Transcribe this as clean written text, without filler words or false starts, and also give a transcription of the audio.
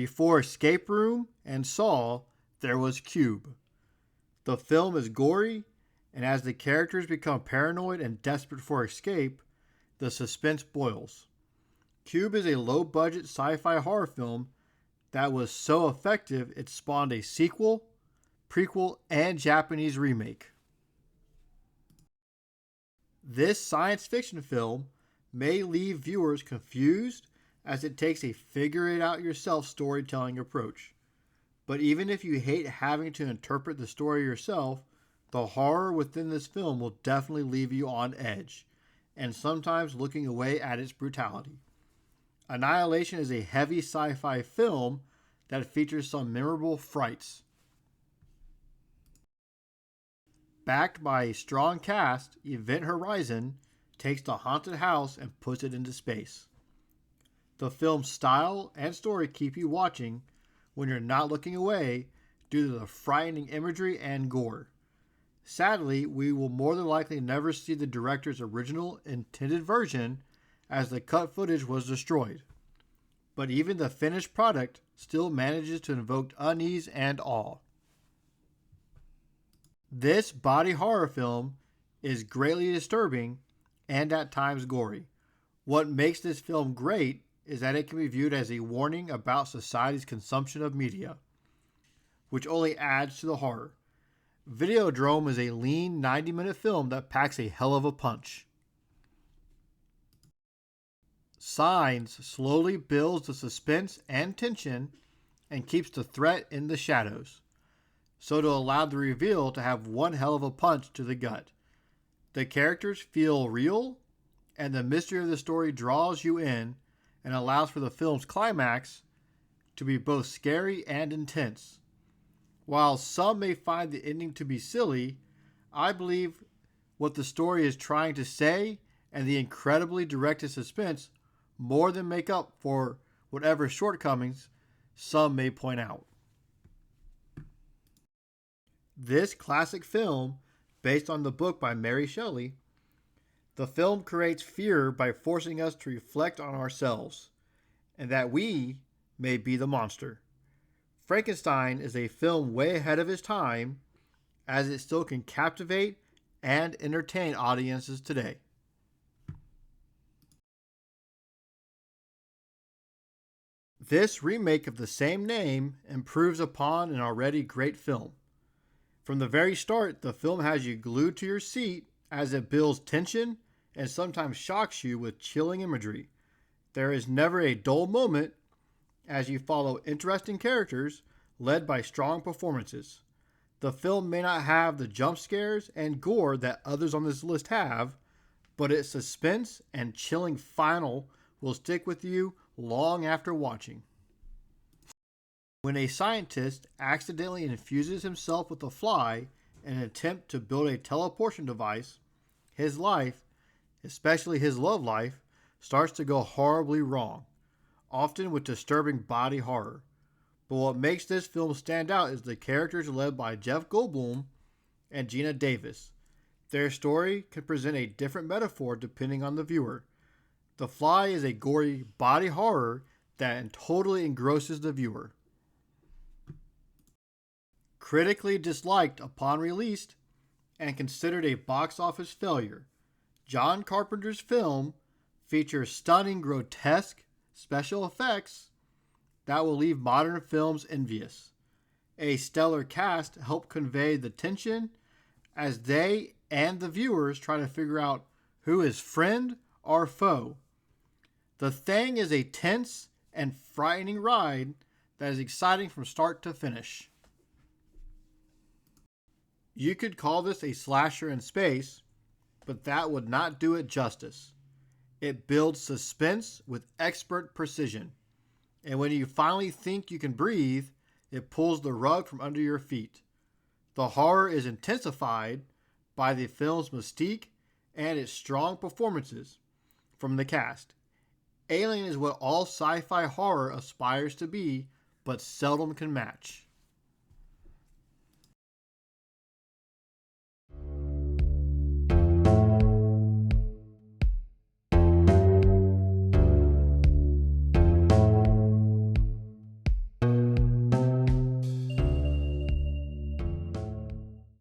Before Escape Room and Saw, there was Cube. The film is gory, and as the characters become paranoid and desperate for escape, the suspense boils. Cube is a low budget sci fi horror film that was so effective it spawned a sequel, prequel, and Japanese remake. This science fiction film may leave viewers confused as it takes a figure it out yourself storytelling approach. But even if you hate having to interpret the story yourself, the horror within this film will definitely leave you on edge, and sometimes looking away at its brutality. Annihilation is a heavy sci fi film that features some memorable frights. Backed by a strong cast, Event Horizon takes the haunted house and puts it into space. The film's style and story keep you watching when you're not looking away due to the frightening imagery and gore. Sadly, we will more than likely never see the director's original intended version as the cut footage was destroyed. But even the finished product still manages to invoke unease and awe. This body horror film is greatly disturbing and at times gory. What makes this film great is that it can be viewed as a warning about society's consumption of media, which only adds to the horror. Videodrome is a lean 90-minute film that packs a hell of a punch. Signs slowly builds the suspense and tension and keeps the threat in the shadows, so to allow the reveal to have one hell of a punch to the gut. The characters feel real, and the mystery of the story draws you in and allows for the film's climax to be both scary and intense. While some may find the ending to be silly, I believe what the story is trying to say and the incredibly directed suspense more than make up for whatever shortcomings some may point out. This classic film, based on the book by Mary Shelley, the film creates fear by forcing us to reflect on ourselves, and that we may be the monster. Frankenstein is a film way ahead of its time, as it still can captivate and entertain audiences today. This remake of the same name improves upon an already great film. From the very start, the film has you glued to your seat as it builds tension and sometimes shocks you with chilling imagery. There is never a dull moment as you follow interesting characters led by strong performances. The film may not have the jump scares and gore that others on this list have, but its suspense and chilling final will stick with you long after watching. When a scientist accidentally infuses himself with a fly in an attempt to build a teleportation device, his life, especially his love life, starts to go horribly wrong, often with disturbing body horror. But what makes this film stand out is the characters led by Jeff Goldblum and Gina Davis. Their story can present a different metaphor depending on the viewer. The Fly is a gory body horror that totally engrosses the viewer. Critically disliked upon release and considered a box office failure, John Carpenter's film features stunning, grotesque special effects that will leave modern films envious. A stellar cast helped convey the tension as they and the viewers try to figure out who is friend or foe. The Thing is a tense and frightening ride that is exciting from start to finish. You could call this a slasher in space, but that would not do it justice. It builds suspense with expert precision, and when you finally think you can breathe, it pulls the rug from under your feet. The horror is intensified by the film's mystique and its strong performances from the cast. Alien is what all sci-fi horror aspires to be, but seldom can match.